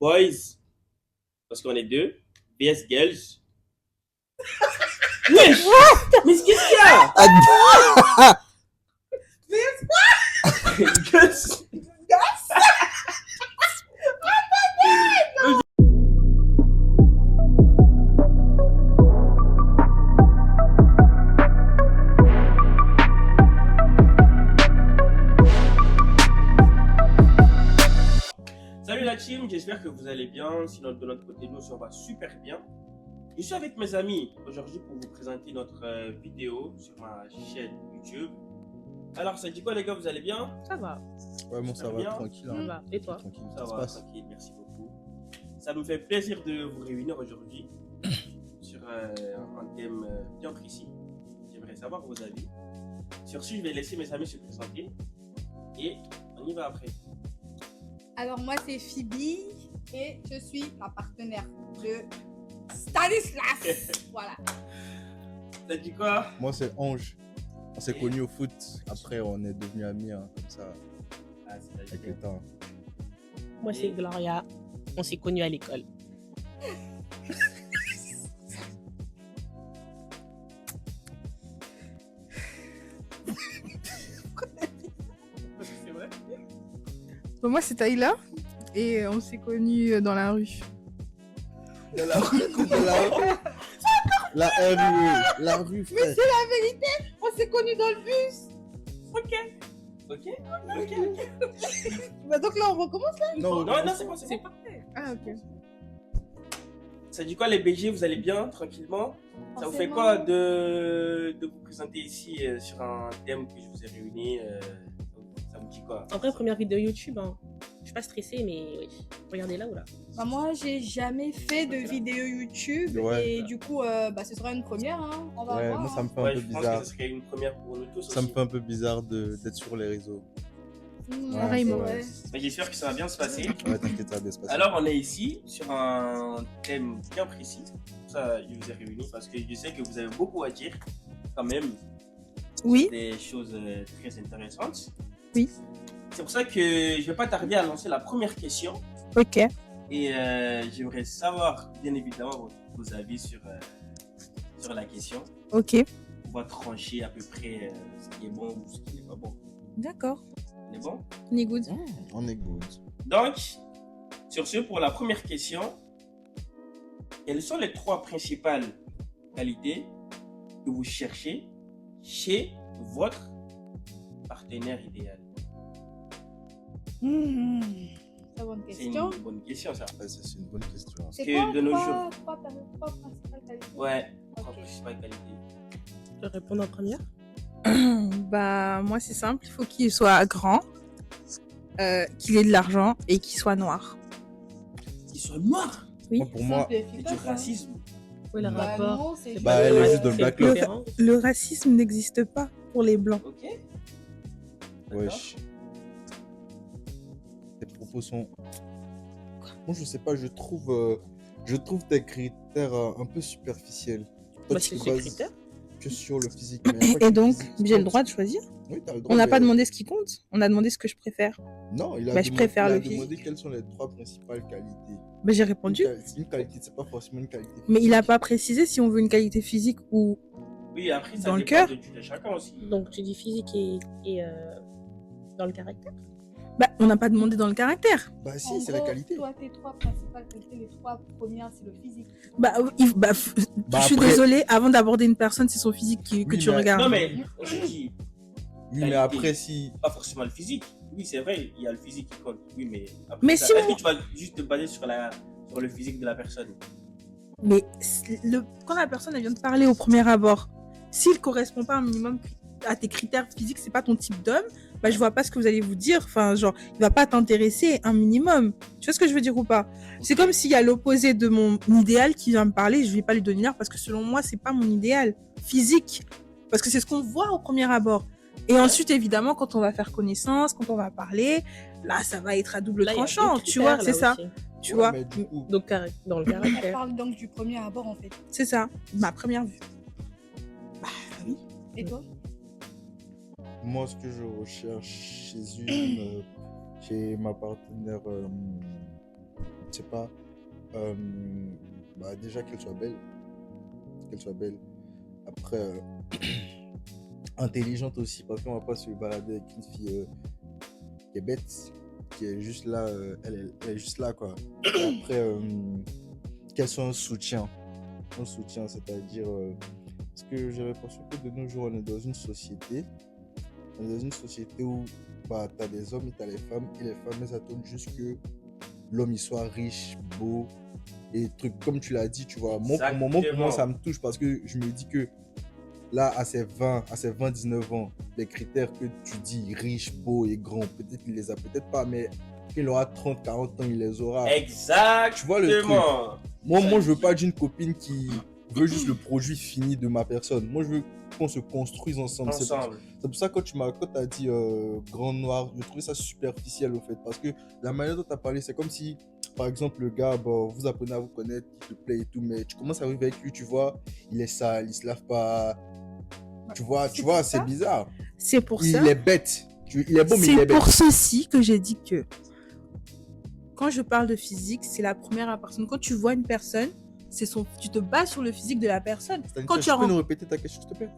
boys, parce qu'on est deux, vs girls. Wesh! Mais qu'est-ce qu'il y a? Girls. Salut la team, j'espère que vous allez bien. Sinon de notre côté, nous on va super bien. Je suis avec mes amis aujourd'hui pour vous présenter notre vidéo sur ma chaîne YouTube. Alors ça dit quoi les gars, vous allez bien? Ça va. Ouais, bon, ça va, bien. tranquille. Ça va. Et toi? Tranquille, Ça se va, passe. tranquille, merci beaucoup. Ça nous fait plaisir de vous réunir aujourd'hui sur un thème bien précis. J'aimerais savoir vos avis. Sur ce, je vais laisser mes amis se présenter et on y va après. Alors moi c'est Phoebe et je suis la partenaire de Stanislas. Voilà. Ça dit quoi? Moi, c'est Ange. On s'est connus au foot. Après, on est devenus amis, hein, comme ça, Ah, c'est la avec le temps. Moi, c'est Gloria. On s'est connus à l'école. C'est vrai? Moi, c'est Taïla et on s'est connus dans la rue. De la rue, la rue, la rue, frère. C'est la vérité, on s'est connus dans le bus. Ok. Bah donc là on recommence là. Non, Non, c'est bon, c'est bon. Ah, ok. Ça dit quoi les BG, vous allez bien, tranquillement? Ça vous fait Forcément. quoi de vous présenter ici sur un thème que je vous ai réuni ça vous dit quoi? En vrai, première vidéo YouTube. Hein. Je suis pas stressée, mais oui. Regardez là ou là. Bah moi j'ai jamais fait de vidéo YouTube Ouais. et du coup ce sera une première hein. On va Ouais, voir. moi, ça me fait un Ouais, peu je pense bizarre. que ce serait une première pour nous tous Ça me aussi. fait un peu bizarre d'être sur les réseaux. Pareillement. Ouais. Mais j'espère que ça va bien se passer. Ouais, t'inquiète, ça va bien se passer. Alors on est ici sur un thème bien précis. Pour ça je vous ai réunis parce que je sais que vous avez beaucoup à dire quand même. Oui. Des choses très intéressantes. Oui. C'est pour ça que je vais pas tarder à lancer la première question. Ok. Et j'aimerais savoir, bien évidemment, vos avis sur la question. Ok. On va trancher à peu près ce qui est bon ou ce qui n'est pas bon. D'accord. On est bon? On est good. On est good. Donc, sur ce, pour la première question, quelles sont les 3 principales qualités que vous cherchez chez votre partenaire idéal? Très bonne C'est une question. bonne question, ça. Ouais, ça, c'est une bonne question. C'est que quoi de nos trois principales qualités? Ouais, 3 Ok. principales qualités. Je vais répondre en première. Bah, moi, c'est simple. Il faut qu'il soit grand, qu'il ait de l'argent et qu'il soit noir. Ils sont noirs. Oui. Moi, pour moi, Simple et C'est efficace, du hein. racisme. Oui, le Bah rapport. non, c'est C'est juste- Bah, elle est juste de c'est Black une Love. préférence. Le racisme n'existe pas pour les blancs. Ok. wesh. Tes propos sont. Moi, je sais pas, je trouve tes critères un peu superficiels. Toi, Bah, tu c'est te ses bases critères. que sur le physique. mais y a pas que Et le donc, physique. j'ai le droit de choisir. Oui, t'as le droit. On n'a mais- pas demandé ce qui compte. On a demandé ce que je préfère. Non, il a Bah, je préfère le demandé physique. quelles sont les 3 principales qualités. Bah, j'ai répondu. Une qualité, c'est pas forcément une qualité. Mais il n'a physique. pas précisé si on veut une qualité physique ou. Oui, après, ça Dans le dépend cœur. de chacun aussi. Donc, tu dis physique et dans le caractère. Bah, on n'a pas demandé dans le caractère. Bah, En si, c'est la gros, qualité. Toi, tes 3 principales qualités, les 3 premières, c'est le physique. Bah, Bah, je suis après- désolée, avant d'aborder une personne, c'est son physique que Oui, tu mais- regardes. Non, mais on se dit, Oui, mais qualité. après, si. pas forcément le physique. Oui, c'est vrai, il y a le physique qui compte. Oui, mais après, Mais ça, si est-ce on- que tu vas juste te baser sur le physique de la personne? Mais quand la personne elle vient de parler au premier abord, s'il correspond pas un minimum à tes critères physiques, c'est pas ton type d'homme, bah je vois pas ce que vous allez vous dire. Enfin, genre, il va pas t'intéresser un minimum. Tu vois ce que je veux dire ou pas? C'est comme s'il y a l'opposé de mon idéal qui vient me parler, je vais pas lui donner l'heure parce que selon moi, c'est pas mon idéal physique. Parce que c'est ce qu'on voit au premier abord. Et ensuite, évidemment, quand on va faire connaissance, quand on va parler, là, ça va être à double Là, il y a tranchant, d'autres tu vois, critères, c'est là ça. aussi. Tu Ouais, vois, mais du coup, Donc, dans le On caractère. parle donc du premier abord en fait. c'est ça, ma première vue. Bah oui. Et toi? moi, ce que je recherche chez ma partenaire je sais pas, euh, bah, déjà qu'elle soit belle. Qu'elle soit belle. Après, intelligente aussi, parce qu'on va pas se balader avec une fille qui est bête, qui est juste là, elle est juste là, quoi. Et après, qu'elle soit un soutien, c'est-à-dire, parce que j'ai l'impression que de nos jours, on est dans une société où bah, tu as des hommes et tu as les femmes, et les femmes, elles attendent juste que l'homme il soit riche, beau, et trucs comme tu l'as dit, tu vois. Moi, pour moi, ça me touche parce que je me dis que là, à ses 19 ans, les critères que tu dis riche, beau et grand, peut-être qu'il les a, peut-être pas, mais qu'il aura 30, 40 ans, il les aura. Exactement. Tu vois le truc. Moi, je veux pas d'une copine qui veut juste le produit fini de ma personne. Moi, je veux qu'on se construise ensemble. C'est pour ça que quand tu as dit grand noir, je trouvais ça superficiel au fait. Parce que la manière dont tu as parlé, c'est comme si, par exemple, le gars, bon, vous apprenez à vous connaître, il te plaît et tout, mais tu commences à vivre avec lui, tu vois, il est sale, il se lave pas. Tu vois, c'est bizarre. C'est pour ça. Il est bête. Il est beau, mais il est C'est bête. pour ceci que j'ai dit que quand je parle de physique, c'est la première personne. Quand tu vois une personne, tu te bases sur le physique de la personne. Quand tu peux nous répéter ta question, s'il te plaît?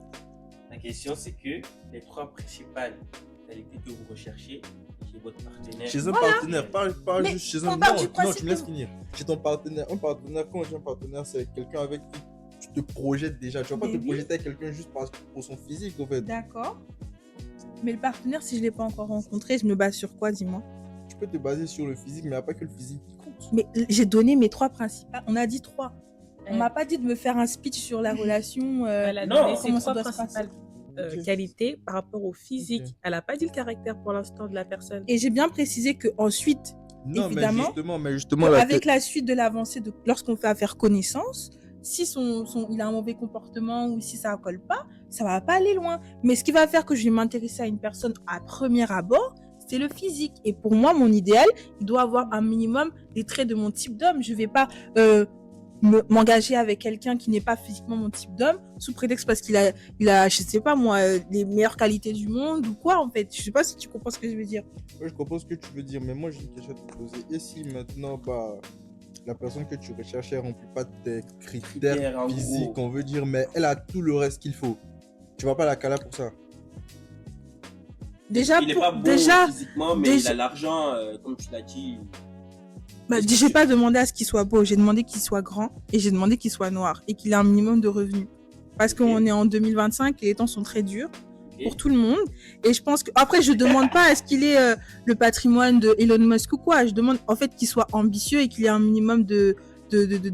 La question, c'est que les 3 principales qualités que vous recherchez chez votre partenaire. Chez un partenaire, pas juste chez un... Non, tu me laisses finir. Chez ton partenaire, quand on dit un partenaire, c'est quelqu'un avec qui tu te projettes déjà. Tu vas pas te projeter avec quelqu'un juste pour son physique, en fait. D'accord. Mais le partenaire, si je ne l'ai pas encore rencontré, je me base sur quoi, dis-moi? Tu peux te baser sur le physique, mais il n'y a pas que le physique qui compte. Mais j'ai donné mes 3 principales. On a dit 3. On m'a pas dit de me faire un speech sur la relation. Elle a non, donné ses comment ça 3 doit se principales qualités par rapport au physique. Elle n'a pas dit le caractère pour l'instant de la personne. Et j'ai bien précisé que ensuite, Non, évidemment, mais justement avec la suite de l'avancée, lorsqu'on fait faire connaissance, si il a un mauvais comportement ou si ça colle pas, ça va pas aller loin. Mais ce qui va faire que je vais m'intéresser à une personne à premier abord, c'est le physique. Et pour moi, mon idéal, il doit avoir un minimum des traits de mon type d'homme. Je vais pas m'engager avec quelqu'un qui n'est pas physiquement mon type d'homme sous prétexte parce qu'il a, je sais pas moi, les meilleures qualités du monde ou quoi, en fait. Je sais pas si tu comprends ce que je veux dire. Oui, je comprends ce que tu veux dire, mais moi j'ai une question à te poser. Et si maintenant, bah, la personne que tu recherches, elle remplit pas tes critères physiques, on veut dire, mais elle a tout le reste qu'il faut, tu vas pas la caler pour ça? Il n'est pas beau physiquement, mais il a l'argent, comme tu l'as dit. Bah, j'ai pas demandé à ce qu'il soit beau, j'ai demandé qu'il soit grand et j'ai demandé qu'il soit noir et qu'il ait un minimum de revenus. Parce qu'on est en 2025 et les temps sont très durs pour tout le monde. Et je pense que, après, je demande pas à ce qu'il ait le patrimoine de Elon Musk ou quoi. Je demande en fait qu'il soit ambitieux et qu'il ait un minimum de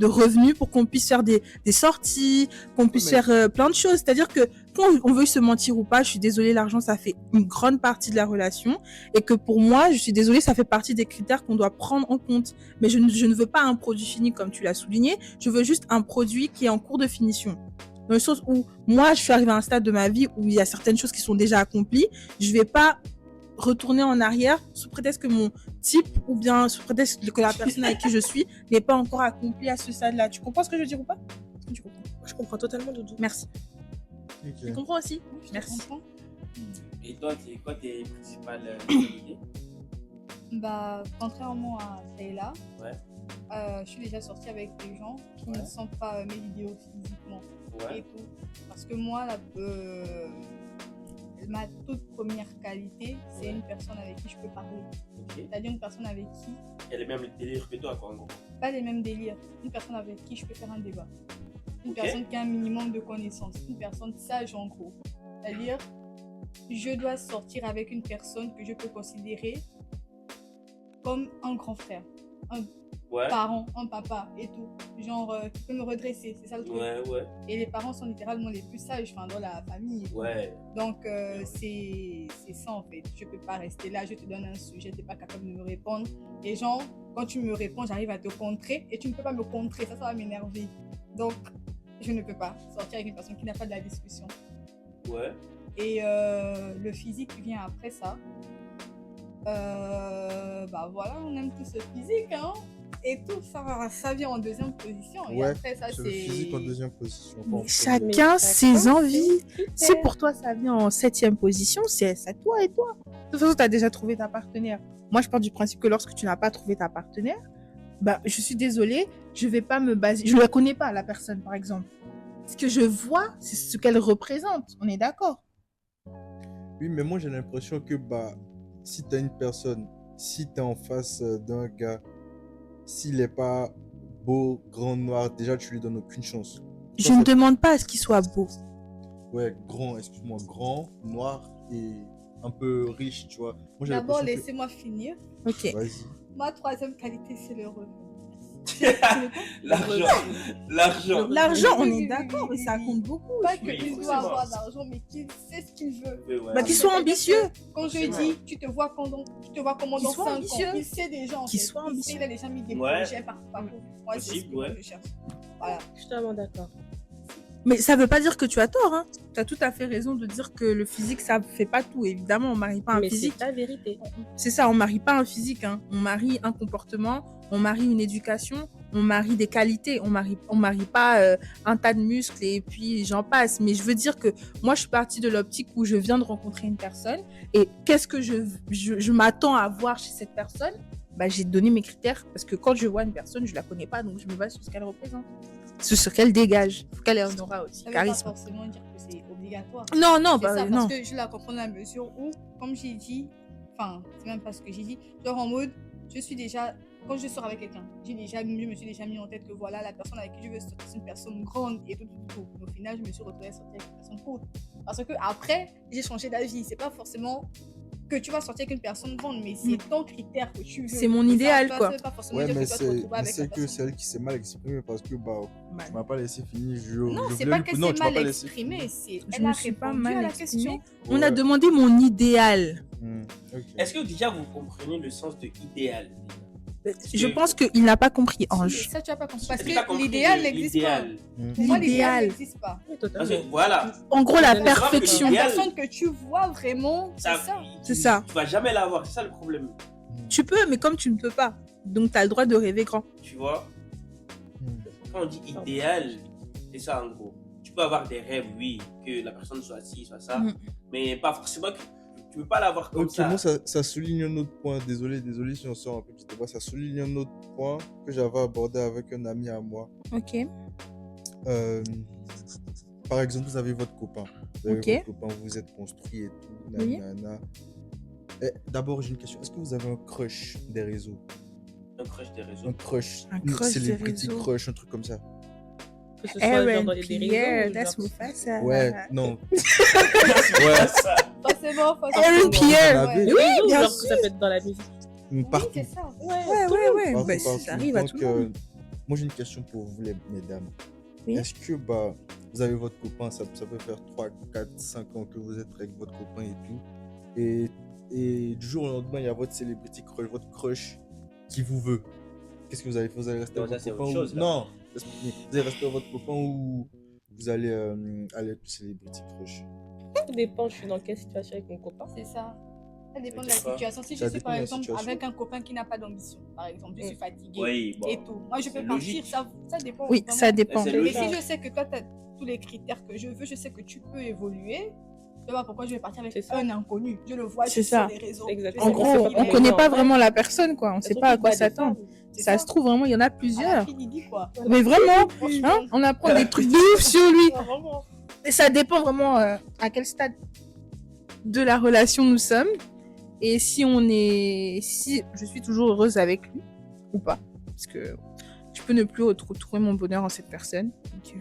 revenus pour qu'on puisse faire des sorties, qu'on puisse faire plein de choses. C'est-à-dire que quand on veut se mentir ou pas, je suis désolée, l'argent, ça fait une grande partie de la relation et que pour moi, je suis désolée, ça fait partie des critères qu'on doit prendre en compte. Mais je ne veux pas un produit fini comme tu l'as souligné, je veux juste un produit qui est en cours de finition. Dans le sens où moi, je suis arrivée à un stade de ma vie où il y a certaines choses qui sont déjà accomplies, je vais pas retourner en arrière sous prétexte que mon type ou bien sous prétexte que la personne avec qui je suis n'est pas encore accomplie à ce stade-là. Tu comprends ce que je veux dire ou pas? Tu comprends? Je comprends totalement, Doudou. Merci. Okay. Tu comprends aussi? Je Merci. comprends. Et toi, c'est quoi tes principales qualités? Bah, contrairement à Taylor, Ouais. je suis déjà sortie avec des gens qui ne sont pas mes vidéos physiquement et tout. Parce que moi, ma toute première qualité, c'est une personne avec qui je peux parler. C'est-à-dire une personne avec qui... Elle a les mêmes délires que toi, quoi, en gros. Pas les mêmes délires. Une personne avec qui je peux faire un débat. Une personne qui a un minimum de connaissances. Une personne sage, en gros. C'est-à-dire, je dois sortir avec une personne que je peux considérer comme un grand frère. Un parent, un papa et tout. Genre, qui peut me redresser, c'est ça le truc. Ouais. Et les parents sont littéralement les plus sages dans la famille. Ouais. Donc, c'est ça en fait. Je peux pas rester là, je te donne un sujet, tu n'es pas capable de me répondre. Et genre, quand tu me réponds, j'arrive à te contrer et tu ne peux pas me contrer, ça va m'énerver. Donc, je ne peux pas sortir avec une personne qui n'a pas de la discussion. Ouais. Et le physique vient après ça. Bah voilà, on aime tous le physique, hein. Et tout ça vient en deuxième position. Et après ça, c'est le physique en deuxième position. Mais chacun ses envies. Si pour toi ça vient en 7e position, c'est à toi et toi. De toute façon, tu as déjà trouvé ta partenaire. Moi, je pars du principe que lorsque tu n'as pas trouvé ta partenaire, bah, je suis désolée, je vais pas me baser. Je la connais pas, la personne, par exemple. Ce que je vois, c'est ce qu'elle représente. On est d'accord? Oui, mais moi j'ai l'impression que bah, si t'as une personne, si t'es en face d'un gars, s'il est pas beau, grand, noir, déjà tu lui donnes aucune chance. Je Quand ne c'est- demande pas à ce qu'il soit beau. Ouais, grand, excuse-moi, grand, noir et un peu riche, tu vois. Moi j'ai D'abord, l'impression laissez-moi finir. Ok. que... Vas-y. Ma troisième qualité, c'est le revenu. L'argent. L'argent. L'argent, on Oui, est oui, d'accord, oui, mais ça oui. compte beaucoup. Pas Oui, qu'il doit forcément. avoir d'argent, mais qu'il sait ce qu'il veut. Ouais, ouais. Bah, qu'il C'est-à-dire soit que ambitieux. Quand je Forcément. dis, tu te vois comment Qu'il dans soit 5 ans, ambitieux. il sait déjà en Qu'il fait. soit Il ambitieux. sait, il a déjà mis des Ouais. projets partout. Moi, c'est ce Possible, que ouais. je cherche. Voilà. Je suis totalement d'accord. Mais ça veut pas dire que tu as tort. Hein. Tu as tout à fait raison de dire que le physique, ça fait pas tout. Évidemment, on marie pas un Mais physique. c'est ta vérité. C'est ça, on marie pas un physique. Hein. On marie un comportement, on marie une éducation, on marie des qualités. On marie pas un tas de muscles et puis j'en passe. Mais je veux dire que moi, je suis partie de l'optique où je viens de rencontrer une personne et qu'est-ce que je m'attends à voir chez cette personne. Bah, j'ai donné mes critères parce que quand je vois une personne, je la connais pas, donc je me base sur ce qu'elle représente, sur ce qu'elle dégage, faut qu'elle ait un aura aussi, Ça veut pas charisme. forcément dire que c'est obligatoire. Non, non, C'est bah, ça, non. parce que je la comprends dans la mesure où, comme j'ai dit, enfin, c'est même pas ce que j'ai dit, genre en mode, je suis déjà, quand je sors avec quelqu'un, je me suis déjà mis en tête que voilà, la personne avec qui je veux sortir, c'est une personne grande et tout. Mais au final, je me suis retrouvée à sortir avec une personne courte. Parce que après, j'ai changé d'avis. C'est pas forcément que tu vas sortir avec une personne grande, mais c'est ton critère que tu veux. C'est mon Et ça, idéal, ça, quoi. ça veut pas forcément Ouais, dire mais que tu vas te retrouver avec la c'est que personne. c'est elle qui s'est mal exprimée parce que bah, Bah, tu m'as pas laissé finir. Non, je c'est voulais pas lui- que non, c'est tu m'as mal pas laissé exprimé, finir. c'est Je elle me a suis pas répondu mal à la exprimée. question. on a Ouais. demandé mon idéal. Ok. Est-ce que déjà vous comprenez le sens de idéal? Je pense qu'il n'a pas compris, Mais Ange. ça, tu as pas compris. Parce Est-ce que t'as que compris l'idéal le- n'existe pas. l'idéal? Pour moi, l'idéal L'idéal. n'existe pas. Oui, Parce totalement. que voilà, En gros, la La perfection. La L'idéal. personne que tu vois vraiment, c'est ça. C'est ça. Tu vas jamais l'avoir, c'est ça le problème. Tu peux, mais comme tu ne peux pas. Donc, tu as le droit de rêver grand. Tu vois, Hmm. quand on dit idéal, c'est ça en gros. Tu peux avoir des rêves, oui, que la personne soit ci, soit ça, Mhm. mais pas forcément que tu peux pas l'avoir comme Ok, ça. moi ça souligne un autre point. Désolé si on sort un peu du débat. Ça souligne un autre point que j'avais abordé avec un ami à moi. Ok. Euh, par exemple, vous avez votre copain. Vous avez Ok. votre copain, vous vous êtes construit et tout. Oui. Nanana. Eh, d'abord, j'ai une question. Est-ce que vous avez un crush des réseaux? Un crush des réseaux. Un crush. Un une crush des celebrity réseaux. crush, un truc comme ça. Que ce soit genre Aaron dans les Pierre, réseaux, that's genre- Mufasa. Ouais, non. Ouais, ça. Forcément, Aaron Pierre. Vous en avez Oui, Oui, ou bien genre sûr. que ça peut être dans la musique. partout. Oui, c'est ça. Ouais. Partout, Bah, partout. ça arrive à Donc, tout le monde. moi, j'ai une question pour vous, mesdames. Oui. Est-ce que bah, vous avez votre copain, ça peut faire 3, 4, 5 ans que vous êtes avec votre copain et tout. Et du jour au lendemain, il y a votre celebrity crush, votre crush qui vous veut. Qu'est-ce que vous allez faire? Vous allez rester Non, avec ça, c'est votre autre copain chose, ou... là. Non, laisse-moi finir. Vous allez rester avec votre copain ou vous allez aller avec le celebrity crush? Tout dépend, je suis dans quelle situation avec mon copain. C'est ça. Ça dépend de Je la sais pas. situation. Si Ça je suis dépend par de la exemple situation. avec un copain qui n'a pas d'ambition, par exemple, je suis fatiguée Oui, bon. et tout. Moi, je peux C'est partir, logique. ça dépend. Oui, vraiment. ça dépend. C'est Mais logique. si je sais que toi, tu as tous les critères que je veux, je sais que tu peux évoluer. Je sais pas pourquoi je vais partir avec C'est ça. un inconnu. Je le vois C'est juste ça. sur les réseaux. Exactement. En Je sais gros, pas on qui il est. connaît pas en vrai. vraiment la personne, quoi. On sait pas à quoi s'attendre. C'est Ça se trouve, vraiment, il y en a à la plusieurs. fille Didi, quoi. Mais vraiment, Franchement. hein, on apprend des trucs de ouf sur lui. Vraiment. Et ça dépend vraiment à quel stade de la relation nous sommes. Et si je suis toujours heureuse avec lui ou pas. Parce que je peux ne plus retrouver mon bonheur en cette personne. Donc,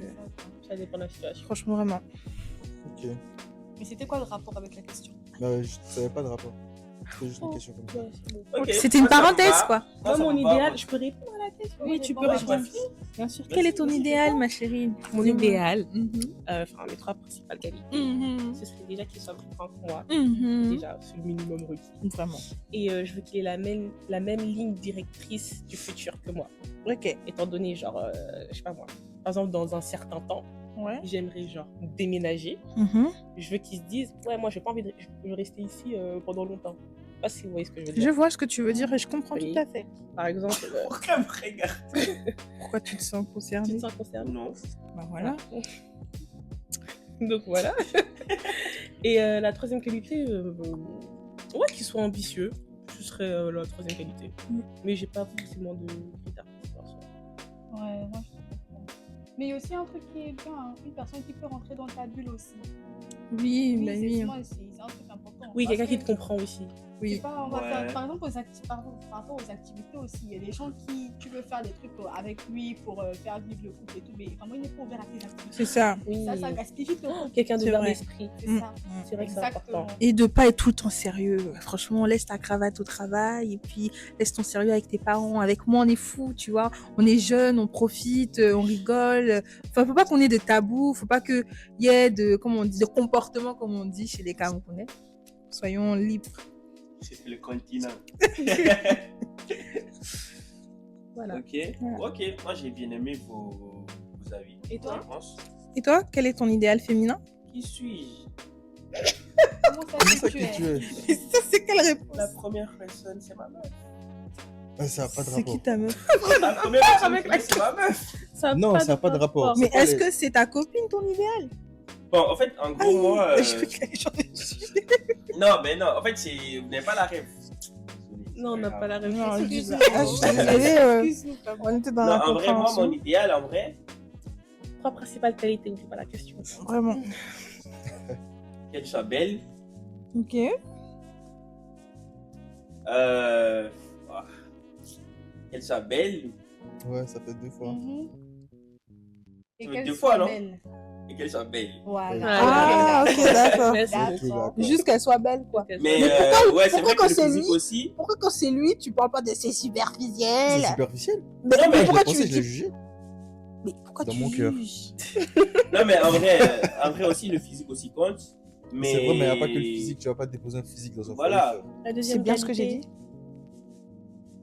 Ça dépend de la situation. franchement, vraiment. Ok. Mais c'était quoi le rapport avec la question? Je ne savais pas de rapport. C'était juste une question comme ça. Ouais, c'est bon. Ok. C'était une Moi, ça me parenthèse, va. quoi. Moi, ça Moi, mon me va. idéal, je peux répondre à la question. Oui, tu peux Moi, je répondre. préfère. Bien sûr. Vas-y, Quel est ton vas-y, idéal, réponds. ma chérie? Mon idéal, Mhm. enfin, mes 3 principales qualités, ce serait déjà qu'il soit plus grand que moi. Mhm. Déjà, c'est le minimum requis. Vraiment. Et je veux qu'il ait la même ligne directrice du futur que moi. Ok. Étant donné, genre, je sais pas moi, par exemple, dans un certain temps, Ouais. j'aimerais, genre, déménager. Mhm. Je veux qu'ils se disent, ouais, moi, j'ai pas envie de je veux rester ici pendant longtemps. Je sais pas si vous voyez ce que je veux dire. Je vois ce que tu veux dire et je comprends Oui. tout à fait. Par exemple, Pourquoi me regarder? Pourquoi tu te sens tu concerné? te sens concerné. Non. Bah voilà. Donc voilà. Et la troisième qualité, ouais, qu'il soit ambitieux. ce serait la troisième qualité. Mais j'ai pas forcément de critères principaux. Ouais, moi je te comprends. Mais il y a aussi un truc qui est bien, hein, une personne qui peut rentrer dans ta bulle aussi. Oui, Oui, bah c'est oui. moi, c'est un truc important. Oui, Parce quelqu'un qui que te comprend aussi. c'est Oui. pas, on va Ouais. faire, par exemple, par rapport aux activités aussi. Il y a des gens qui, tu veux faire des trucs avec lui pour faire vivre le couple et tout, mais vraiment, il n'est pas ouvert à tes activités. C'est ça. Oui. Ça gaspille vite le couple. Quelqu'un C'est d'ouvert vrai. d'esprit. C'est Mm. ça. C'est vrai que c'est Exactement. important. Et de pas être tout le temps sérieux. Franchement, laisse ta cravate au travail et puis laisse ton sérieux avec tes parents. Avec moi, on est fou, tu vois. On est jeunes, on profite, on rigole. Enfin, faut pas qu'on ait de tabous, faut pas qu'il y ait de, comment on dit, de comportement, comme on dit chez les Camerounais. Soyons libres. C'est le continent. Voilà. Ok. Ok. Moi, j'ai bien aimé vos avis. Et toi? Je pense. Et toi, quel est ton idéal féminin? Qui suis-je? Comment ça, Comment ça qui qui tu es? Ça, c'est quelle réponse? La première personne, c'est ma meuf. Ah, ça n'a pas de C'est rapport. qui ta meuf? La première personne, Avec la c'est ma meuf. Ça a Non, ça n'a pas de rapport. Mais C'est pas est-ce les- que c'est ta copine, ton idéal? Bon, en fait, en gros, moi. Je crois que j'en ai jugé. Non, mais non, en fait, vous n'avez pas la rêve. Non, on n'a pas la Non, réponse. je Excuse-nous. Ah, je suis désolée. Excuse-nous, papa. On était dans Non, la en vrai, moi, mon compréhension. idéal, en vrai, Trois principales qualités, oublie pas la question. Vraiment. qu'elle soit belle. Ok. Ah, qu'elle soit belle Ouais, ça fait 2 fois. Mhm. Et Ça fait qu'elle 2 soit fois, non? belle. Et qu'elle soit belle. Voilà. Ah, ok, d'accord. Merci. Ok, D'accord. d'accord. Juste qu'elle soit belle, quoi. Mais, Mais pourquoi- ouais, c'est pourquoi vrai quand que le c'est physique lui aussi. Pourquoi quand c'est lui, tu parles pas de ses C'est superficiels? superficiel. Mais, Non, mais Je l'ai pourquoi pensé, tu je l'ai jugé. Mais pourquoi Dans tu mon cœur. juges? Non, mais en vrai aussi, le physique aussi compte. Mais... C'est vrai, mais il n'y a pas que le physique. Tu vas pas déposer un physique dans un Voilà. foyer, frère. La deuxième C'est bien ce que j'ai qualité. dit.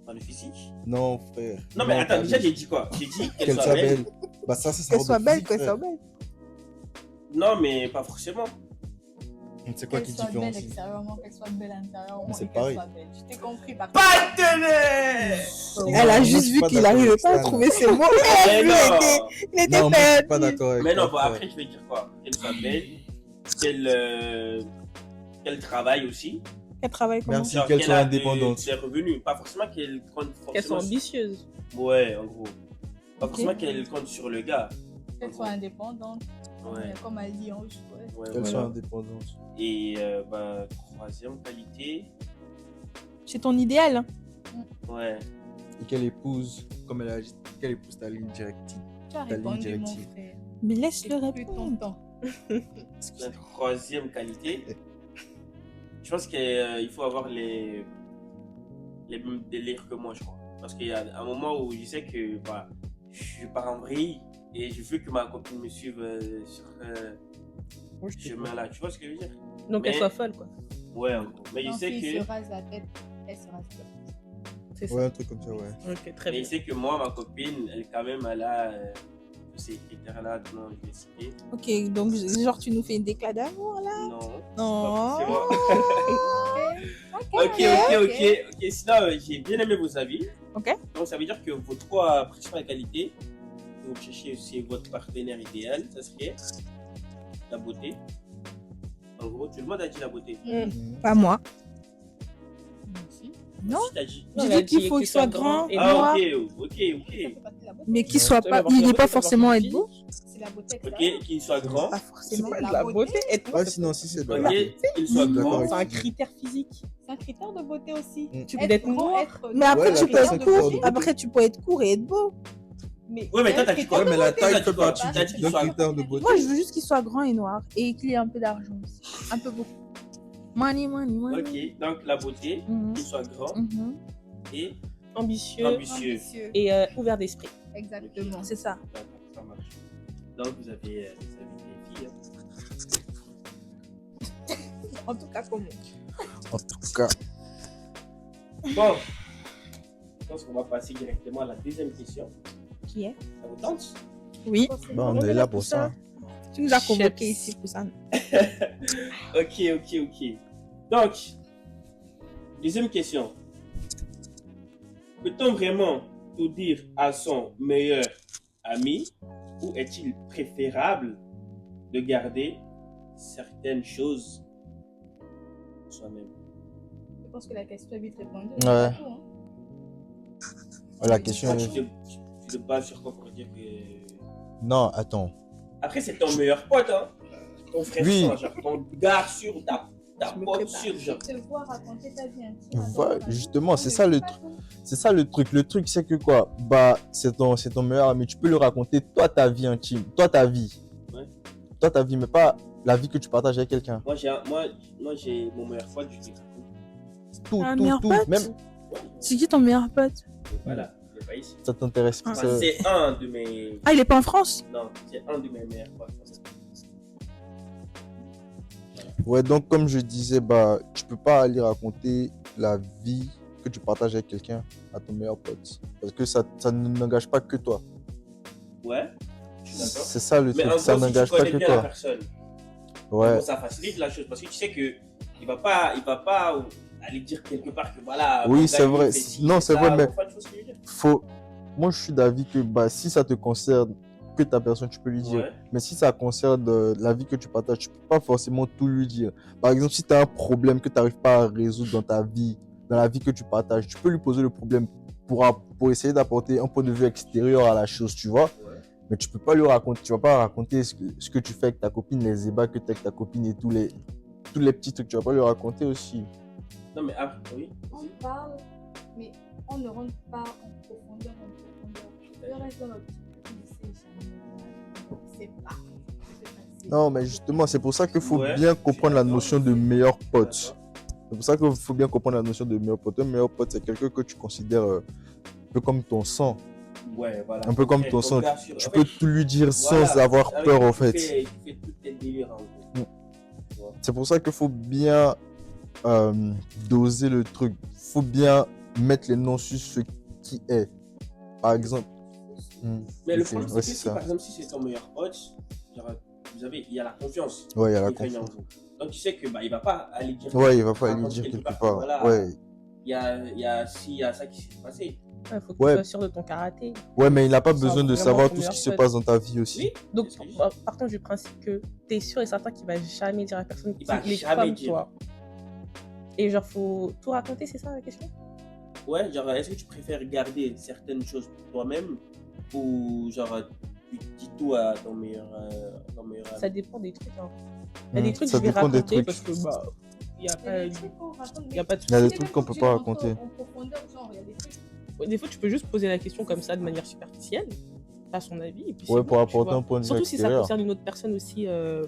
Dans le physique. Non, frère. Non, mais attends, déjà, t'as j'ai dit quoi? J'ai dit qu'elle qu'elle soit soit belle. belle. Bah, ça Qu'elle rentre soit dans le belle, physique, qu'elle soit frère. belle. Non, mais pas forcément. C'est quoi Qu'elle qui soit belle différencie? extérieurement, qu'elle soit belle intérieurement. Mais c'est et qu'elle pareil. soit belle. Je t'ai compris par Partenaire! Elle a moi, juste je suis vu pas qu'il d'accord n'arrivait avec pas à ça, trouver ses mots. Mais Il non! était Non, moi, je suis perdu. pas d'accord avec Mais non, toi, bon, frère. après, je vais dire quoi? Qu'elle soit belle, qu'elle travaille aussi. Elle travaille comment? Merci. Genre qu'elle soit a indépendante. des revenus. Pas forcément qu'elle compte Qu'elle soit forcément. ambitieuse. Ouais, en gros. Pas Ok. forcément qu'elle compte sur le gars. qu'elle soit indépendante. Ouais. Comme elle dit en haut, Ouais, Qu'elle voilà. soit indépendante. Et bah, troisième qualité, C'est ton idéal, hein? ouais. Et qu'elle épouse, comme elle a dit, qu'elle épouse ta ligne directive. Tu as Ta ligne répondu, mon directive. frère. Mais laisse-le J'ai pris ton répondre. temps. La troisième qualité, je pense qu'il faut avoir les mêmes délires que moi, je crois. Parce qu'il y a un moment où je sais que bah, je pars en vrille et je veux que ma copine me suive sur ce chemin-là. Tu vois ce que je veux dire? Donc Mais- qu'elle soit folle, quoi. Ouais, en gros. Mais je Quand sais il que, se rase la tête, elle se rase la tête. C'est ça. Ouais, un truc comme ça, ouais. Ok, très mais bien. je sais que moi, ma copine, elle quand même, elle a ces critères-là dont je vais citer. Ok, donc genre tu nous fais une déclat d'amour là? Non. Non. C'est moi. Ok, Ok. Sinon, j'ai bien aimé vos avis. Ok. Donc, ça veut dire que vos trois principales qualités, que vous cherchez aussi votre partenaire idéal, ça serait la beauté. En gros, tout le monde a dit la beauté. Mhm. Pas moi. Merci. Non. Si t'as dit. Non, J'ai elle a dit qu'il dit faut qu'il soit grand, et Ah, noir, ok. Ça fait partie de la beauté. mais qu'il Ouais. soit pas, il n'est pas forcément être beau. C'est la beauté Ok, extérieure. qu'il soit grand. Pas C'est forcément. pas de La la beauté. beauté. Être Ouais, sinon, si c'est de Ok, la qu'il soit D'accord grand. avec c'est un toi. critère physique. C'est un critère de beauté aussi. Tu peux être grand, noir. être Mais après, Ouais, tu la peux taille, être c'est un critère de court. beauté. Après, tu peux être court et être beau. Mais Ouais, mais toi, c'est un t'as dit quoi? Ouais, mais la Toi, taille t'as fait dit quoi? partie T'as dit qu'il d'un soit critère de beauté. Moi, je veux juste qu'il soit grand et noir et qu'il ait un peu d'argent aussi. Un peu beaucoup. Money, money, money. Ok, donc la beauté, Mhm. qu'il soit grand Mhm. et Ambitieux ambitieux. ambitieux. et ouvert d'esprit. Exactement. C'est ça. D'accord, ça marche. Donc vous avez des filles. Hein. En tout cas, comment? En tout cas, Bon, je pense qu'on va passer directement à la deuxième question. Qui est? Ça vous tente? Oui. bah, on est là pour ça. Tu nous as convoqués Chips. ici pour ça. Ok. Donc, deuxième question. Peut-on vraiment tout dire à son meilleur ami ou est-il préférable de garder certaines choses soi-même? pense que la question est vite répondue. Ouais. C'est tout, hein. La question Toi, est... tu te bases sur quoi pour dire que. Non, attends. Après, c'est ton meilleur pote, hein. Ton frère, Oui. genre ton gars sûr, ta Je me pote prépare. sûr, genre. Te voir raconter ta vie intime. Voilà, attends, justement, c'est mais ça le pas truc. tout. C'est ça le truc. Le truc, c'est que quoi? Bah, c'est ton meilleur ami. Tu peux lui raconter toi ta vie intime, toi ta vie. Ouais. Toi ta vie, mais pas la vie que tu partages avec quelqu'un. Moi, j'ai mon meilleur pote, je lui raconte. Tout, Un tout, meilleur tout. pote? Même C'est qui ton meilleur pote? Voilà, il est pas ici. ça t'intéresse. Ah. Enfin, c'est un de mes. Ah, il est pas en France? Non, c'est un de mes meilleurs potes. Ouais, donc comme je disais, bah, tu peux pas aller raconter la vie que tu partages avec quelqu'un à ton meilleur pote. Parce que ça n'engage pas que toi. Ouais, je suis d'accord. C'est ça le Mais truc, en ça gros, si tu n'engage pas connais que bien la toi. personne, Ouais, bon, ça facilite la chose parce que tu sais que il va pas aller dire quelque part que voilà. Oui, mon c'est gars, il vrai. fait ci, Non, il fait c'est vrai, ça, mais- enfin, tu vois ce que je veux dire. faut. Moi, je suis d'avis que bah, si ça te concerne que ta personne, tu peux lui dire. Ouais. Mais si ça concerne la vie que tu partages, tu peux pas forcément tout lui dire. Par exemple, si tu as un problème que tu n'arrives pas à résoudre dans ta vie, dans la vie que tu partages, tu peux lui poser le problème pour essayer d'apporter un point de vue extérieur à la chose, tu vois. Ouais. Mais tu peux pas lui raconter, tu vas pas raconter ce que tu fais avec ta copine, les débats que tu as avec ta copine et tous les petits trucs. Tu vas pas lui raconter aussi. Non, mais après, oui. On parle, mais on ne rentre pas en profondeur. Le reste dans notre vie, c'est pas. Non, mais justement, c'est pour ça qu'il faut Ouais, bien je suis comprendre la d'accord. notion de meilleur pote. D'accord. C'est pour ça qu'il faut bien comprendre la notion de meilleur pote. Un meilleur pote, c'est quelqu'un que tu considères un peu comme ton sang. Ouais, voilà. Un peu comme Ton ton sang. gars sûr. Tu En peux fait, tout lui dire voilà, sans avoir avec peur, qui en tu fait. Tu fais tout tes délires, en gros. Tu vois. C'est pour ça qu'il faut bien doser le truc. Il faut bien mettre les noms sur ce qui est. Par exemple. Mais le Ok, problème, ouais, c'est que c'est si, ça. par exemple, si c'est ton meilleur pote, genre, il y a la confiance. Ouais, il y a la qui règne en confiance. vous. Donc, tu sais que il va pas aller dire. Ouais, il va pas lui raconter dire quelque quelque que, part. Voilà, Ouais. il y a ça qui s'est passé. Il faut que Ouais. tu sois sûr de ton karaté. Ouais, mais il n'a pas Ça, besoin de vraiment, savoir ton tout ce qui meilleur se pote. passe dans ta vie aussi. Oui. Donc, C'est ce que je dis. partons du principe que tu es sûr et certain qu'il va jamais dire à personne Il va qu'il est jamais comme dire. toi. Et genre, faut tout raconter, c'est ça la question? Ouais, genre, est-ce que tu préfères garder certaines choses pour toi-même ou genre, tu dis tout à ton meilleur ami? Ça dépend des trucs. Hein. Il y a des trucs que Ça je vais dépend des raconter trucs. parce que bah, il n'y a Il y a pas. des trucs qu'on raconte, Il y a pas de Il y a des c'est trucs même qu'on pas peut obligé pas de rentrer raconter. En profondeur, genre, il y a des trucs. Ouais, des fois, tu peux juste poser la question comme ça de manière superficielle, à son avis. Et puis Ouais, c'est pour bon, tu apporter vois. un point de vue Surtout si ça extérieur. concerne une autre personne aussi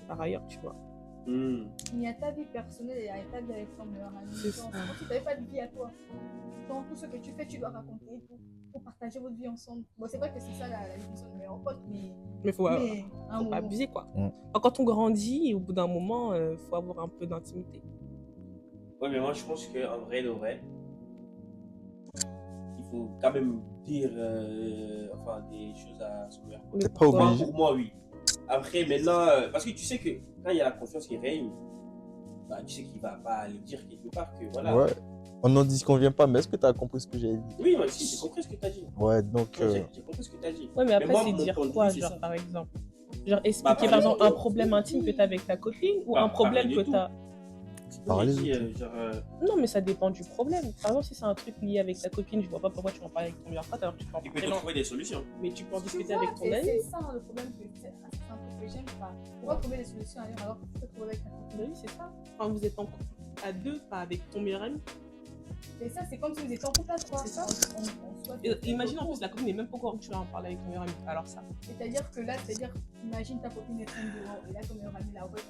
par ailleurs, tu vois. Il y a ta vie personnelle et il y a ta vie avec ton meilleur ami. C'est Genre, ça. si tu n'avais pas de vie à toi, dans tout ce que tu fais, tu dois raconter et tout, pour partager votre vie ensemble. Bon, c'est vrai que c'est ça la définition de meilleur pote, Mais faut, mais à un faut moment. pas abuser, quoi. Mm. Enfin, quand on grandit, au bout d'un moment, faut avoir un peu d'intimité. Ouais, mais moi, je pense qu'en vrai de vrai, il faut quand même dire des choses à son meilleur pote. Mais T'es pas pourquoi? obligé. Pour moi, oui. Après, maintenant, parce que tu sais que quand il y a la confiance qui règne, bah, tu sais qu'il va pas aller dire quelque part que voilà. Ouais. On n'en dit qu'on vient pas, mais est-ce que tu as compris ce que j'ai dit? Oui, moi aussi, j'ai compris ce que tu as dit. Ouais, donc. J'ai compris ce que tu as dit. Ouais, mais après, moi, c'est mon dire point de quoi, vue, c'est genre, ça. par exemple? Genre, expliquer, Bah, par par exemple, exemple, un problème intime que tu as avec ta copine ou Bah, un problème parler que de tu as. Parler J'ai dit, de genre, Non, mais ça dépend du problème. Par exemple, si c'est un truc lié avec ta copine, je vois pas pourquoi tu en parles avec ton meilleur pote alors que tu peux en il peut parler. te trouver des solutions. Mais tu peux en Tu discuter vois, avec ton et ami. c'est ça le problème que c'est un truc que j'aime pas. Pourquoi trouver des solutions ailleurs alors que tu peux trouver avec ta copine? Bah oui, c'est ça. Enfin, vous êtes en couple à deux, pas avec ton meilleur ami. Et ça, c'est comme si vous étiez en couple à trois. C'est ça. On soit Et imagine en plus la copine n'est même pas au courant que tu vas en parler avec ton meilleur ami. Alors ça. C'est-à-dire que là, imagine ta copine est traîne dehors et là, ton meilleur ami, là, ouais,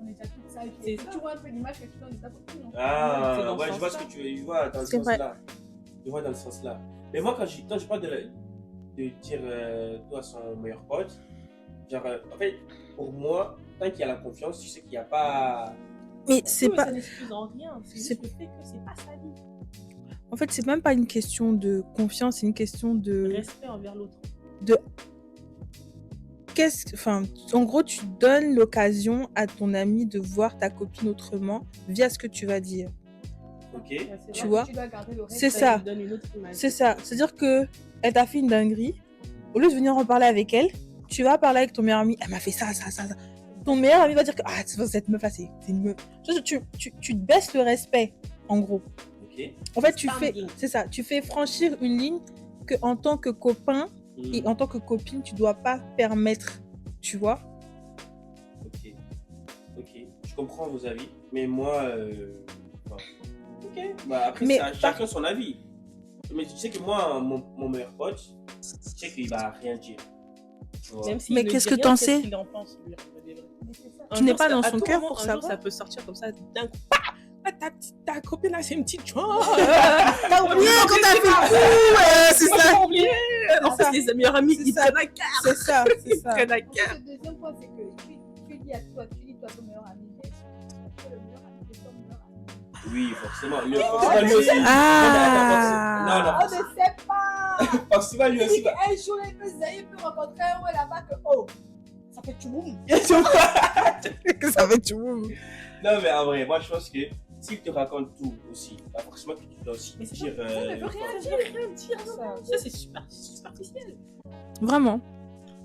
on est déjà toute sage. C'est Et ça. tu vois un peu l'image que tu donnes de ta copine. Non? C'est Ah, dans ce ouais, je vois ce sens-là. que tu vois dans ce C'est vrai. sens-là. Je vois dans ce sens-là. Mais moi, quand je parle de dire tout à son meilleur pote, genre, en fait, pour moi, tant qu'il y a la confiance, tu sais qu'il n'y a pas. Mais c'est Oui, mais pas. ça n'excuse en rien. C'est c'est- juste le fait que c'est pas sa vie. En fait, c'est même pas une question de confiance, c'est une question de. Respect envers l'autre. Enfin, en gros, tu donnes l'occasion à ton ami de voir ta copine autrement via ce que tu vas dire. Ok. Ouais, c'est Tu vrai. vois? Tu dois garder le reste. C'est ça. lui donne une autre image. C'est ça. C'est-à-dire que elle t'a fait une dinguerie. Au lieu de venir en parler avec elle, tu vas parler avec ton meilleur ami. Elle m'a fait ça, ça, ça, ça. Ton meilleur ami va dire que cette meuf là, c'est une meuf. Tu te baisses le respect, en gros. Ok. Ok. En fait, tu fais, Standing. c'est ça, tu fais franchir une ligne que en tant que copain et en tant que copine, tu dois pas permettre, tu vois. Ok. Ok. Je comprends vos avis, mais moi. Enfin, ok. Bah, après, Mais ça, chacun son avis. Mais tu sais que moi, mon meilleur pote, tu sais qu'il va rien dire. Tu vois. Même s'il Mais ne qu'est-ce dit que rien, t'en qu'est-ce sais qu'il en pense, lui, en vrai, des vrais. Mais c'est ça. Un Tu n'es jour, pas ça- dans à son tout cœur moment, pour un jour, savoir. ça peut sortir comme ça d'un coup. Ta copine là, c'est une petite chose. T'as oublié quand t'as fait le coup, c'est ça. J'ai oublié. En ça. fait, les meilleurs amis, C'est ils ça. prennent à cœur. C'est ça, c'est Ils ça. prennent à Pour cœur. le deuxième point, c'est que tu dis à toi, ton meilleur ami, mais est-ce que le meilleur ami de ton meilleur ami? Oui, forcément. Forcément, lui aussi. Ah. Non, non, On ne sait pas. forcément, lui Il aussi. dit qu'un jour, il peut rencontrer un ouais là-bas que, oh, ça fait tchouboum. Que ça fait tout. Non, mais en vrai, moi, je pense que s'il te raconte tout aussi, bah, forcément que tu dois aussi Mais c'est dire. Ça ne veut rien dire. Rien dire, ça, c'est superficiel. Vraiment.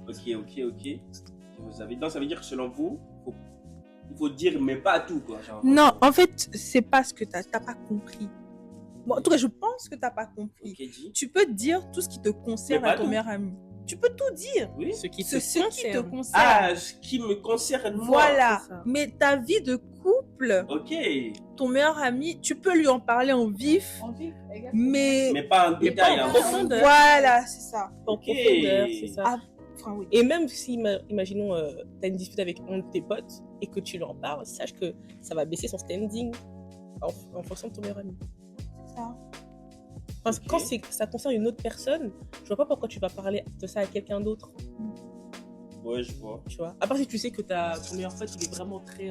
Ok, ok, ok. Vous avez... Donc, ça veut dire que selon vous, il faut dire, mais pas tout, quoi. Genre, Non, en fait, c'est pas ce que t'as pas compris. Bon, en tout cas, je pense que t'as pas compris. Ok, dit. Tu peux dire tout ce qui te concerne Mais pas à ton tout. meilleur ami. Tu peux tout dire. Oui. Ce qui Ce te qui te concerne. concerne. Ah, ce qui me concerne, moi. Voilà. c'est ça. Mais ta vie de couple, Ok. ton meilleur ami, tu peux lui en parler en vif, On vit, exactement. Mais pas en Mais détail. pas en hein. profondeur. Voilà, c'est ça. En Ok. profondeur, c'est ça. Ah, enfin, oui. Et même si, imaginons, tu as une dispute avec un de tes potes et que tu lui en parles, sache que ça va baisser son standing en fonction de ton meilleur ami. C'est ça. Parce que Ok. quand ça concerne une autre personne, je vois pas pourquoi tu vas parler de ça à quelqu'un d'autre, Ouais, je vois. tu vois. À part si tu sais que ton meilleur pote, il est vraiment très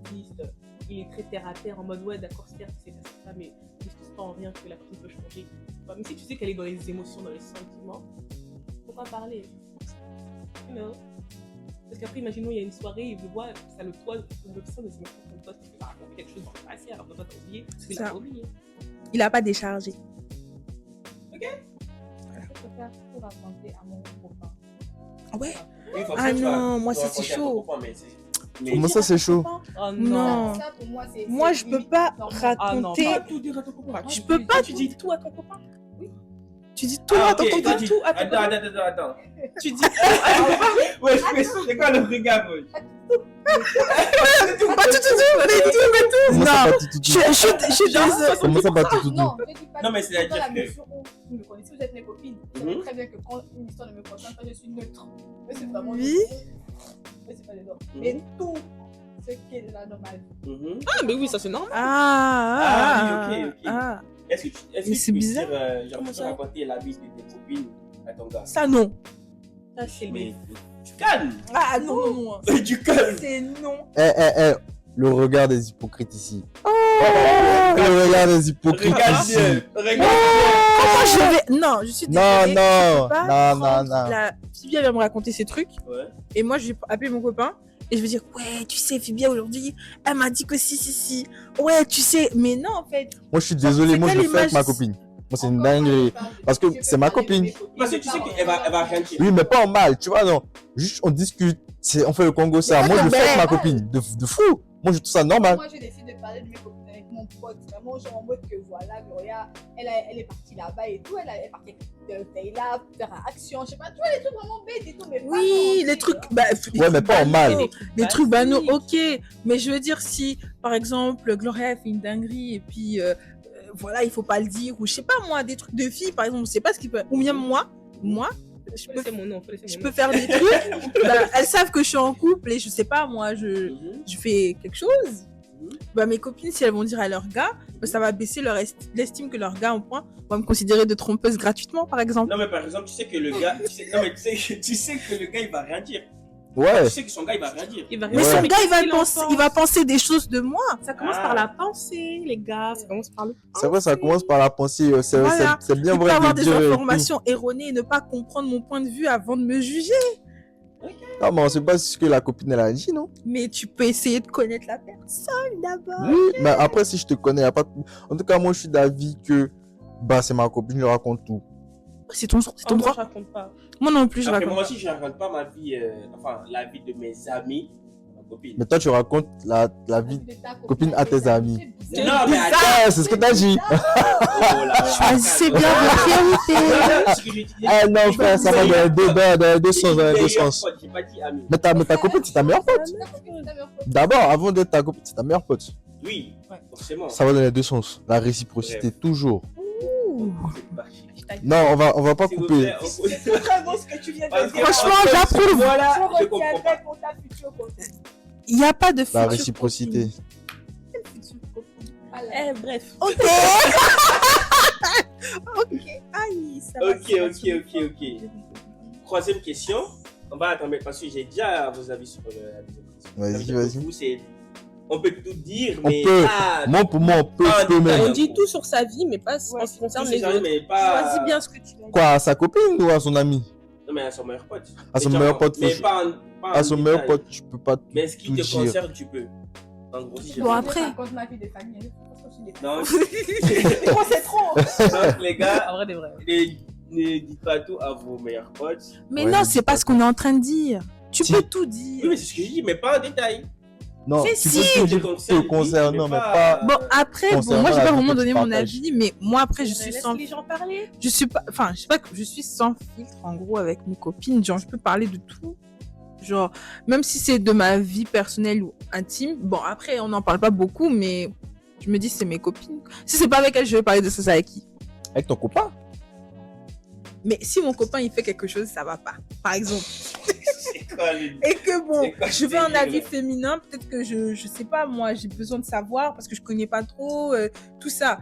foutiste, il est très terre à terre, en mode ouais, d'accord, certes, c'est ça, mais ne se pas en rien que la personne peut changer. Tu vois. Mais si tu sais qu'elle est dans les émotions, dans les sentiments, pourquoi parler? You know? Parce qu'après, imaginons, il y a une soirée, il voit, ça le toit, le personne de son pote qui va raconter quelque chose dans le passé, alors que toi, t'as oublié, C'est il ça. a oublié. Il a pas déchargé. Je préfère tout raconter à mon copain. Ah ouais. Oui, forcément, Ah tu vas- non, moi, tu vas ça, c'est raconter à ton chaud. copain, mais Comment ça, c'est chaud? Oh Non. Ça, pour moi, c'est. Moi, c'est je peux limite pas normal. Ah non, raconter. pas tout dire à ton copain. Je peux pas. Tu dis tout à ton copain. Tu dis tout Ah, à ok, ton toi, copain. tu- tout à ton Attends, copain. attends. Tu dis Ouais, c'est quoi le regard, moi Pas tout, mais tout, mais tout. Comment ça, Non. pas tout, tout, tout? Je suis désolée. Comment ça, pas tout, tout, tout? Non, je dis pas Non, mais tout, c'est-à-dire dans la que- mesure où vous me connaissez, vous êtes mes copines. Vous savez Mhm. très bien que quand une histoire ne me concerne pas, je suis neutre. Mais c'est vraiment. Oui. Mais c'est pas des normes. Mhm. Mais tout ce qui est là dans ma vie. Mhm. ah mais oui, ça c'est normal. Ah, oui, ok, ok. Ah. Est-ce que Mais tu c'est peux bizarre. dire, genre, Comment tu peux ça raconter la vie de tes copines à ton gars? Ça, non. Ça c'est Mais le tu calmes. Ah, non. Tu calmes. C'est non. Le regard des hypocrites ici. Oh. Le regard des hypocrites Regarde ici. bien. Regarde Comment je vais. Non, je suis Non, désolée. non, je peux pas non, prendre non. La Phoebe, elle va me raconter ses trucs. bien. Ouais. Et moi, je vais appeler mon copain. Et je vais dire, ouais, tu sais, Phoebe, aujourd'hui, elle m'a dit que si. Ouais, tu sais. Mais non, en fait. Moi, je suis désolé, C'est moi, je quelle le fais avec ma image- copine. Moi, c'est une Encore quand dinguerie. je parle de- Parce que je peux c'est ma parler de copine. mes copines, Parce que tu sais qu'elle va rien dire. Oui, mais pas en mal, tu vois, non. Juste, on discute. On fait le Congo, ça. Mais Moi, je le fais avec ma normal. copine. De fou. Moi, je trouve ça normal. Moi, je décide de parler de mes copines avec mon pote. Vraiment, genre en mode que voilà, Gloria, elle est partie là-bas et tout. Elle est partie de Taylor, faire une action, je sais pas. Tu vois, les trucs vraiment bêtes et tout. Mais pas Oui, non, les tu trucs. vois. Bah, Ouais, mais pas en mal. Des trucs banaux, ok. Mais je veux dire, si, par exemple, Gloria elle fait une dinguerie et puis, voilà, il faut pas le dire. Ou je sais pas, moi, des trucs de filles, par exemple, on sait pas ce qu'il peut. Ou bien moi, je Faut peux laisser mon nom, faut laisser je mon peux nom. faire des trucs. Bah, elles savent que je suis en couple et je sais pas, moi, Mhm. je fais quelque chose. Mhm. Bah, mes copines, si elles vont dire à leur gars, bah, ça va baisser l'estime que leur gars, en point, va me considérer de trompeuse gratuitement, par exemple. Non, mais par exemple, tu sais que le gars. Non, mais tu sais que le gars, il va rien dire. Ouais. Tu sais que son gars, il va rien dire. Il va Mais Ouais. son gars, il va, qu'est-ce qu'il en penser, pense il va penser des choses de moi. Ça commence Ah. par la pensée, les gars. Ça commence par le. C'est vrai, ça commence par la pensée. Voilà. C'est bien Il peut vrai avoir de des dire. informations erronées et ne pas comprendre mon point de vue avant de me juger. Non, mais on sait pas ce que la copine, elle a dit, non? Mais tu peux essayer de connaître la personne d'abord. Oui, mais après, si je te connais, y a pas de... En tout cas, moi, je suis d'avis que bah, c'est ma copine, je lui raconte tout. C'est ton Oh, moi, droit. je raconte pas. Moi non plus, je Après, raconte. moi aussi, je raconte pas ma vie, enfin, la vie de mes amis. copine. Mais toi, tu racontes la vie De ta copine à tes amis. C'est bizarre. Non, mais attends. Ah, c'est ce que t'as dit. Oh là là. Choisissez bien vos priorités. Ce que j'ai dit, Ah non, frère, ça va dans les deux, dans les deux sens, dans les deux meilleur sens. pote, j'ai pas dit ami. Mais ta copine, c'est ta meilleure pote. Ta copine, c'est ta meilleure pote. D'abord, avant d'être ta copine, c'est ta meilleure pote. Oui, Ouais. forcément. Ça va dans les deux sens. La réciprocité, toujours. C'est parti. Non, on va pas S'il vous couper. plaît, on- C'est très beau ce que tu viens de Parce que- dire. Franchement, j'approuve. Voilà, Je je comprends retiendrai pas. pour ta future copine. Il n'y a pas de future La réciprocité. copine. Quelle future copine Eh, bref. Ok. Ok. Aïe, ça va. Ok. Troisième question. On va attendre parce que j'ai déjà vos avis sur la deuxième question. Vas-y, Ça veut dire vas-y. que vous, on peut tout dire, On mais peut. pas. Moi, pour moi, on peut Ah, mais On détail. dit tout sur sa vie, mais pas en ce qui Tout concerne ces les amis, autres. mais pas. Choisis bien ce que tu vas dire. quoi, à sa copine ou à son ami? Non, mais à son meilleur pote. À son Mais meilleur pote, Mais faut- pas À en son meilleur détail. pote, tu peux pas tout Mais ce qui te dire. concerne, tu peux. En gros, si j'ai Bon, bien après- Je raconte ma vie de famille. Je pense que je l'ai fait. Non, Trop, c'est trop. donc, les gars, En vrai, des vrais. ne dites pas tout à vos meilleurs potes. Mais Ouais, non, mais c'est c'est pas pas ce qu'on est en train de dire. Tu Si. peux tout Oui, dire. mais c'est ce que je dis, mais pas en détail. Non, Mais tu si. peux tout Te dire concerne, te concernant, oui, mais pas. Bon, après, bon, Concernant moi, j'ai la pas vie vraiment que donné tu mon partages. avis, mais moi, après, je suis Laisse sans les gens parler. je suis pas, enfin, je sais pas, je suis sans filtre en gros avec mes copines. Genre, je peux parler de tout. Genre, même si c'est de ma vie personnelle ou intime. Bon, après, on n'en parle pas beaucoup, mais je me dis, c'est mes copines. Si c'est pas avec elles, je vais parler de ça, c'est avec qui? Avec ton copain. Mais si mon copain, il fait quelque chose, ça va pas. Par exemple. C'est quoi le. Et que bon, C'est quoi je ce veux un délire, avis là féminin, peut-être que je sais pas, moi, j'ai besoin de savoir parce que je connais pas trop tout ça.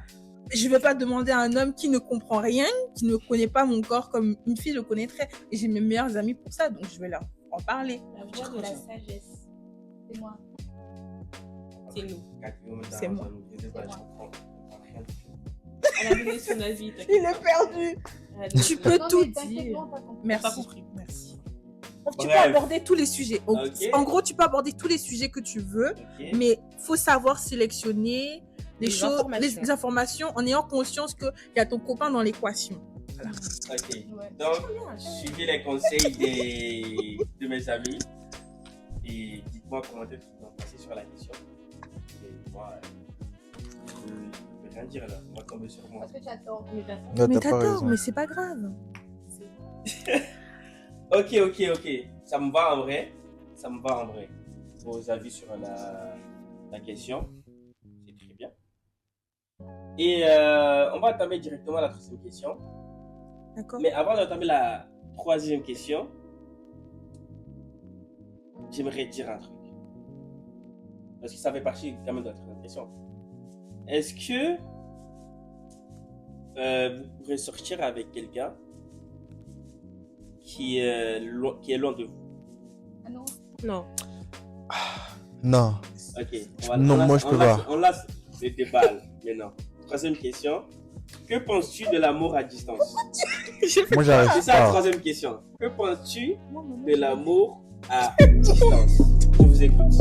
Je vais pas demander à un homme qui ne comprend rien, qui ne connaît pas mon corps comme une fille le connaîtrait. Et j'ai mes meilleurs amis pour ça, donc je vais leur en parler. La voix de la sagesse. C'est moi. C'est nous. C'est moi. Je comprends rien du tout. Elle a donné son avis. Il est perdu. Tu peux Non, tout mais t'inquiète, dire. on t'a compris. Pas Merci. compris. Merci. Donc, tu Bref. peux aborder tous les sujets. Donc, Ok. En gros, tu peux aborder tous les sujets que tu veux, Ok. mais faut savoir sélectionner les Les choses, informations. les informations en ayant conscience qu'il y a ton copain dans l'équation. Ok. Ouais. Donc, suivez les conseils de mes amis et dites-moi comment est-ce que vous en pensez sur la question. Et moi, je peux rien dire là. On va tomber sur moi. Parce que tu as tort. Mais d'accord. Non, Mais t'as pas t'as tort, raison. mais c'est pas grave. Ok. Ça me va en vrai. Ça me va en vrai. Vos avis sur la question. C'est très bien. Et on va entamer directement la troisième question. D'accord. Mais avant d'entamer la troisième question, j'aimerais dire un truc. Parce que ça fait partie quand même de la troisième question. Est-ce que vous pourrez sortir avec quelqu'un qui est loin de vous? Ah non. Non. Non. Ok. Non, moi, je peux pas. On laisse le débat maintenant. Troisième question. Que penses-tu de l'amour à distance? Moi, j'arrive C'est ça la pas. troisième question. Que penses-tu de l'amour à distance? Je vous écoute.